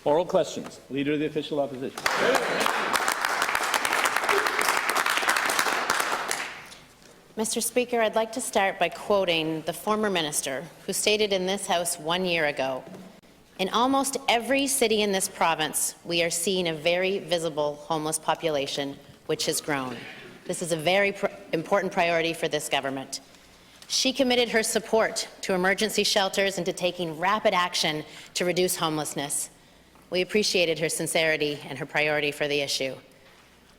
Oral questions. Leader of the Official Opposition. Mr. Speaker, I'd like to start by quoting the former minister who stated in this House 1 year ago, "In almost every city in this province, we are seeing a very visible homeless population which has grown. This is a very important priority for this government." She committed her support to emergency shelters and to taking rapid action to reduce homelessness. We appreciated her sincerity and her priority for the issue.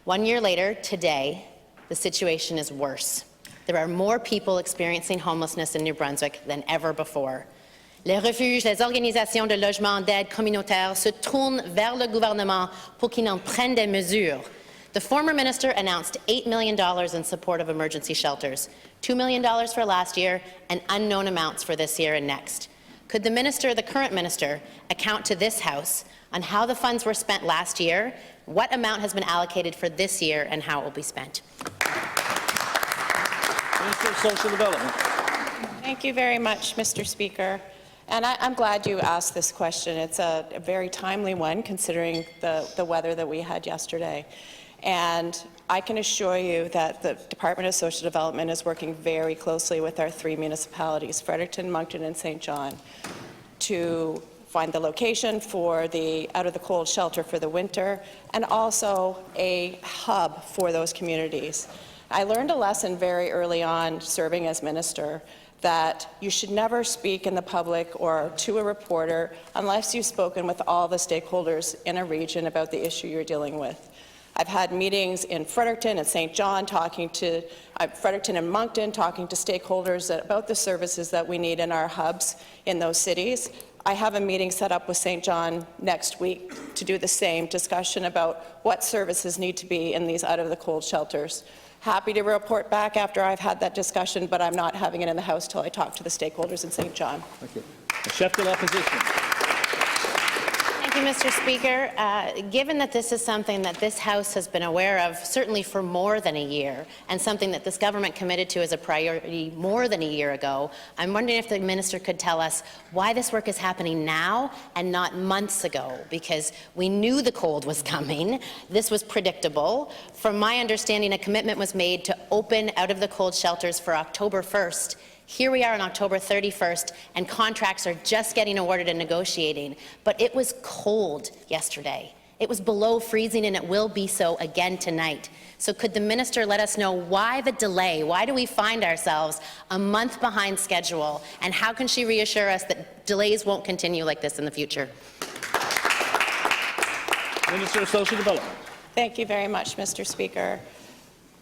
1 year later, today, the situation is worse. There are more people experiencing homelessness in New Brunswick than ever before. Les refuges, les organisations de logement d'aide communautaire se tournent vers le gouvernement pour qu'il en prenne des mesures. The former minister announced $8 million in support of emergency shelters, $2 million for last year, and unknown amounts for this year and next. Could the current minister, account to this House on how the funds were spent last year, what amount has been allocated for this year, and how it will be spent? Minister of Social Development. Thank you very much, Mr. Speaker. And I'm glad you asked this question. It's a very timely one, considering the weather that we had yesterday. And I can assure you that the Department of Social Development is working very closely with our 3 municipalities, Fredericton, Moncton, and St. John, to find the location for the out-of-the-cold shelter for the winter, and also a hub for those communities. I learned a lesson very early on serving as minister, that you should never speak in the public or to a reporter unless you've spoken with all the stakeholders in a region about the issue you're dealing with. I've had meetings in Fredericton and St. John Fredericton and Moncton talking to stakeholders about the services that we need in our hubs in those cities. I have a meeting set up with St. John next week to do the same discussion about what services need to be in these out-of-the-cold shelters. Happy to report back after I've had that discussion, but I'm not having it in the House till I talk to the stakeholders in St. John. Thank you. The Chef de l'Opposition. Thank you, Mr. Speaker. Given that this is something that this House has been aware of, certainly for more than a year, and something that this government committed to as a priority more than a year ago, I'm wondering if the minister could tell us why this work is happening now and not months ago, because we knew the cold was coming. This was predictable. From my understanding, a commitment was made to open out-of-the-cold shelters for October 1st. Here we are on October 31st, and contracts are just getting awarded and negotiating. But it was cold yesterday. It was below freezing, and it will be so again tonight. So could the minister let us know why the delay? Why do we find ourselves a month behind schedule? And how can she reassure us that delays won't continue like this in the future? Minister of Social Development. Thank you very much, Mr. Speaker.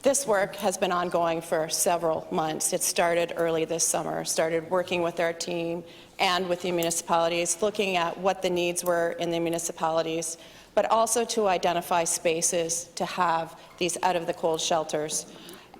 This work has been ongoing for several months. It started early this summer, started working with our team and with the municipalities, looking at what the needs were in the municipalities, but also to identify spaces to have these out-of-the-cold shelters.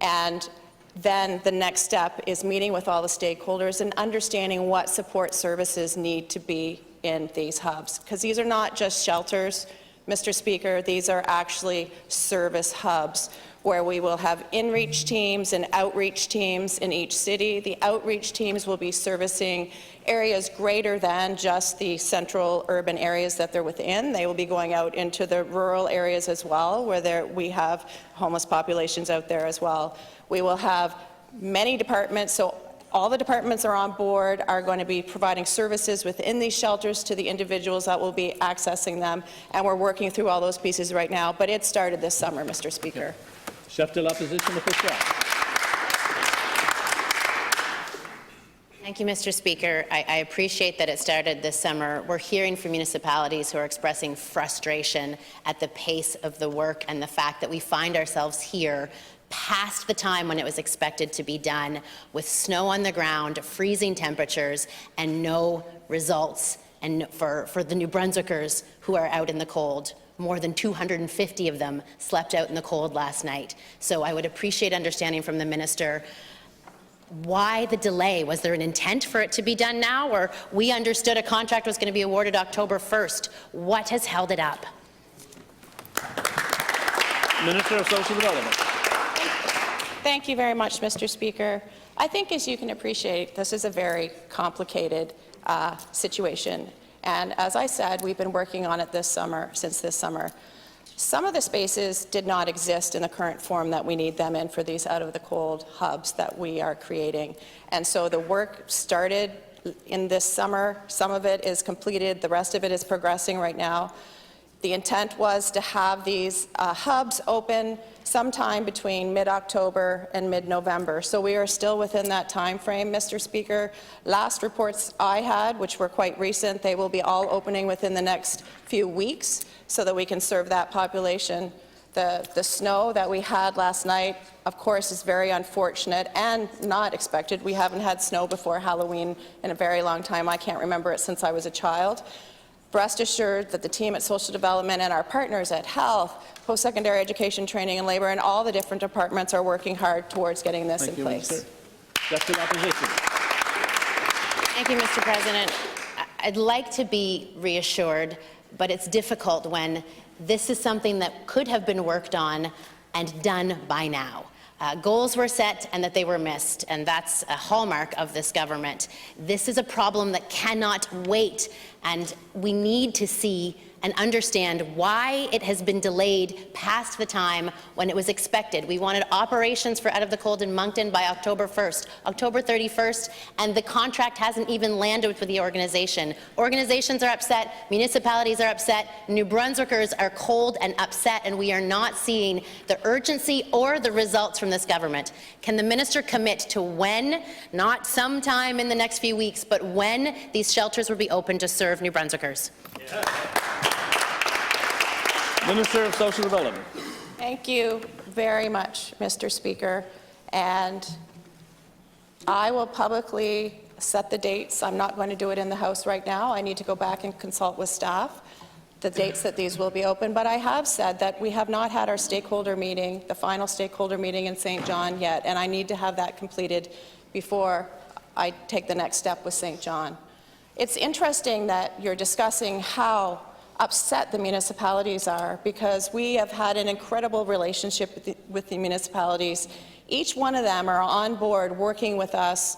And then the next step is meeting with all the stakeholders and understanding what support services need to be in these hubs. Because these are not just shelters, Mr. Speaker, these are actually service hubs where we will have in-reach teams and outreach teams in each city. The outreach teams will be servicing areas greater than just the central urban areas that they're within. They will be going out into the rural areas as well, where we have homeless populations out there as well. We will have many departments, so all the departments are on board, are going to be providing services within these shelters to the individuals that will be accessing them, and we're working through all those pieces right now, but it started this summer, Mr. Speaker. Chef de l'Opposition, the first round. Thank you, Mr. Speaker. I appreciate that it started this summer. We're hearing from municipalities who are expressing frustration at the pace of the work and the fact that we find ourselves here past the time when it was expected to be done, with snow on the ground, freezing temperatures, and no results and for the New Brunswickers who are out in the cold. More than 250 of them slept out in the cold last night. So I would appreciate understanding from the minister why the delay. Was there an intent for it to be done now, or we understood a contract was going to be awarded October 1st? What has held it up? Minister of Social Development. Thank you very much, Mr. Speaker. I think, as you can appreciate, this is a very complicated situation. And as I said, we've been working on it since this summer. Some of the spaces did not exist in the current form that we need them in for these out-of-the-cold hubs that we are creating. And so the work started in this summer. Some of it is completed. The rest of it is progressing right now. The intent was to have these hubs open sometime between mid-October and mid-November. So we are still within that time frame, Mr. Speaker. Last reports I had, which were quite recent, they will be all opening within the next few weeks so that we can serve that population. The snow that we had last night, of course, is very unfortunate and not expected. We haven't had snow before Halloween in a very long time. I can't remember it since I was a child. Rest assured that the team at Social Development and our partners at Health, Post-Secondary Education, Training and Labour, and all the different departments are working hard towards getting this in place. Minister. Just opposition. Thank you, Mr. President. I'd like to be reassured, but it's difficult when this is something that could have been worked on and done by now. Goals were set and that they were missed, and that's a hallmark of this government. This is a problem that cannot wait, and we need to see and understand why it has been delayed past the time when it was expected. We wanted operations for Out of the Cold in Moncton by October 1st, October 31st, and the contract hasn't even landed with the organization. Organizations are upset, municipalities are upset, New Brunswickers are cold and upset, and we are not seeing the urgency or the results from this government. Can the minister commit to when, not sometime in the next few weeks, but when these shelters will be open to serve New Brunswickers? Minister of Social Development. Thank you very much, Mr. Speaker. And I will publicly set the dates. I'm not going to do it in the House right now. I need to go back and consult with staff the dates that these will be open. But I have said that we have not had our stakeholder meeting, the final stakeholder meeting in St. John yet, and I need to have that completed before I take the next step with St. John. It's interesting that you're discussing how upset the municipalities are, because we have had an incredible relationship with the municipalities. Each one of them are on board working with us,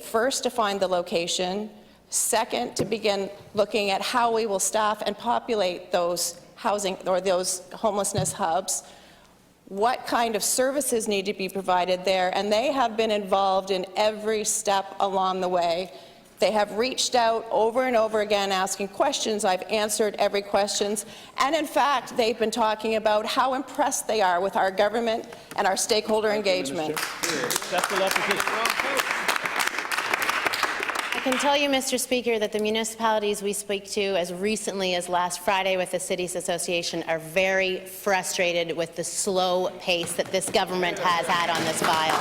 first to find the location, second to begin looking at how we will staff and populate those housing or those homelessness hubs, what kind of services need to be provided there, and they have been involved in every step along the way. They have reached out over and over again asking questions. I've answered every question. And in fact, they've been talking about how impressed they are with our government and our stakeholder engagement. I can tell you, Mr. Speaker, that the municipalities we speak to as recently as last Friday with the Cities Association are very frustrated with the slow pace that this government has had on this file.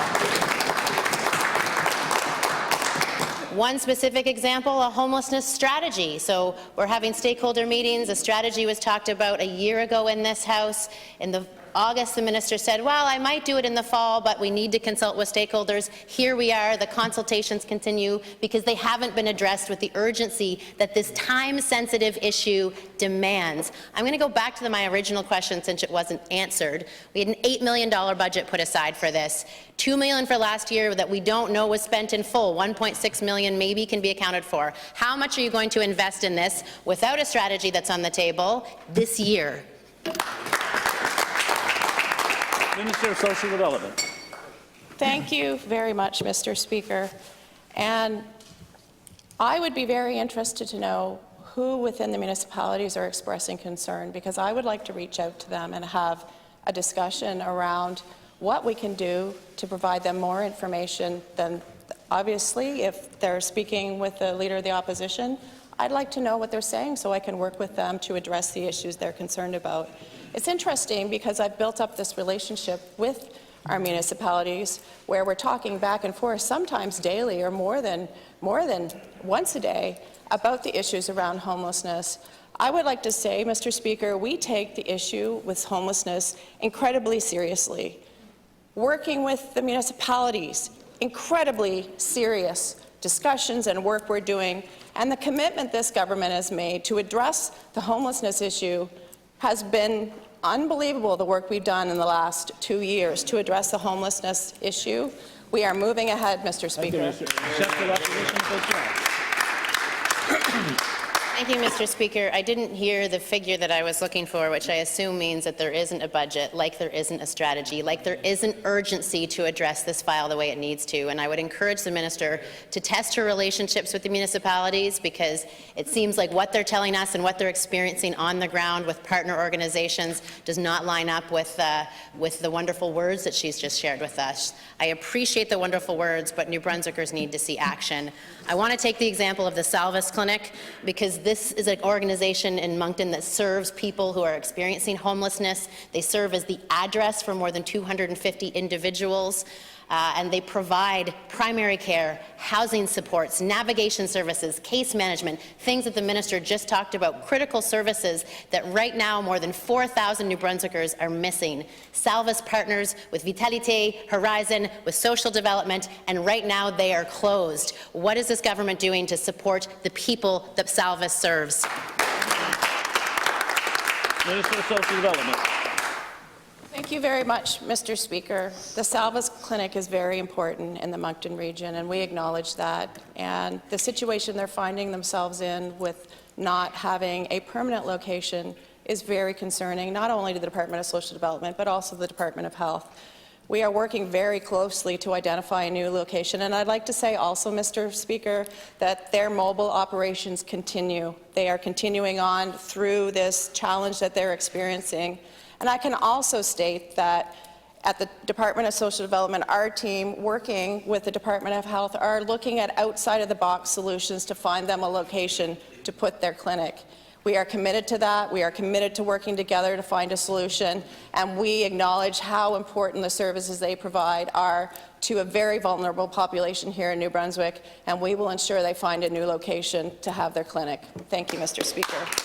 One specific example, a homelessness strategy. So we're having stakeholder meetings. A strategy was talked about a year ago in this House. In August, the minister said, well, I might do it in the fall, but we need to consult with stakeholders. Here we are. The consultations continue because they haven't been addressed with the urgency that this time-sensitive issue demands. I'm going to go back to my original question since it wasn't answered. We had an $8 million budget put aside for this. $2 million for last year that we don't know was spent in full. $1.6 million maybe can be accounted for. How much are you going to invest in this without a strategy that's on the table this year? Minister of Social Development. Thank you very much, Mr. Speaker. And I would be very interested to know who within the municipalities are expressing concern, because I would like to reach out to them and have a discussion around what we can do to provide them more information than, obviously, if they're speaking with the Leader of the Opposition, I'd like to know what they're saying so I can work with them to address the issues they're concerned about. It's interesting because I've built up this relationship with our municipalities where we're talking back and forth, sometimes daily or more than once a day, about the issues around homelessness. I would like to say, Mr. Speaker, we take the issue with homelessness incredibly seriously. Working with the municipalities, incredibly serious discussions and work we're doing, and the commitment this government has made to address the homelessness issue has been unbelievable, the work we've done in the last 2 years to address the homelessness issue. We are moving ahead, Mr. Speaker. Thank you, Mr. Speaker. I didn't hear the figure that I was looking for, which I assume means that there isn't a budget, like there isn't a strategy, like there isn't urgency to address this file the way it needs to. And I would encourage the minister to test her relationships with the municipalities, because it seems like what they're telling us and what they're experiencing on the ground with partner organizations does not line up with the wonderful words that she's just shared with us. I appreciate the wonderful words, but New Brunswickers need to see action. I want to take the example of the Salvis Clinic, because this is an organization in Moncton that serves people who are experiencing homelessness. They serve as the address for more than 250 individuals. And they provide primary care, housing supports, navigation services, case management, things that the minister just talked about, critical services that right now more than 4,000 New Brunswickers are missing. Salvis partners with Vitalité, Horizon, with social development, and right now they are closed. What is this government doing to support the people that Salvis serves? Minister of Social Development. Thank you very much, Mr. Speaker. The Salvis Clinic is very important in the Moncton region, and we acknowledge that. And the situation they're finding themselves in with not having a permanent location is very concerning, not only to the Department of Social Development, but also the Department of Health. We are working very closely to identify a new location, and I'd like to say also, Mr. Speaker, that their mobile operations continue. They are continuing on through this challenge that they're experiencing. And I can also state that at the Department of Social Development, our team, working with the Department of Health, are looking at outside-of-the-box solutions to find them a location to put their clinic. We are committed to that. We are committed to working together to find a solution, and we acknowledge how important the services they provide are to a very vulnerable population here in New Brunswick, and we will ensure they find a new location to have their clinic. Thank you, Mr. Speaker.